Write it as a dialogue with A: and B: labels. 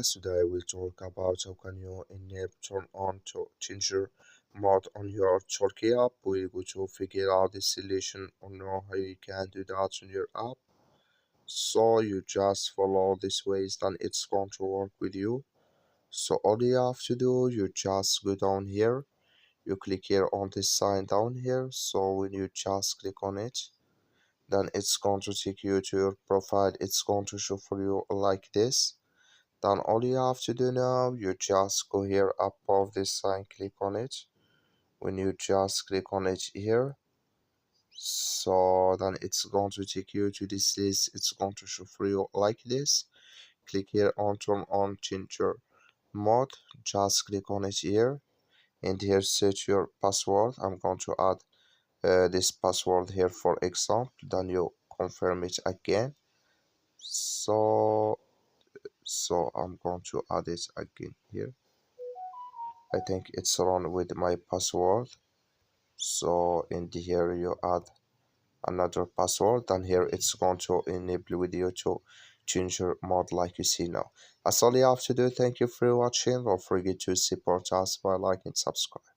A: Today we'll talk about how can you enable turn on to change your mode on your Talkie app. We're going to figure out the solution or know how you can do that on your app. So you just follow this ways, then it's going to work with you. So all you have to do, you just go down here, you click here on this sign down here. So when you just click on it, then it's going to take you to your profile. It's going to show for you like this. Then all you have to do now, you just go here above this sign, click on it. When you just click on it here, so then it's going to take you to this list. It's going to show for you like this. Click here on turn on change your mode. Just click on it here, and here set your password. I'm going to add this password here for example. Then you confirm it again. So I'm going to add it again here. I think it's run with my password. So in here you add another password, and here it's going to enable with you to change your mode like you see now. That's all you have to do. Thank you for watching. Don't forget to support us by liking and subscribe.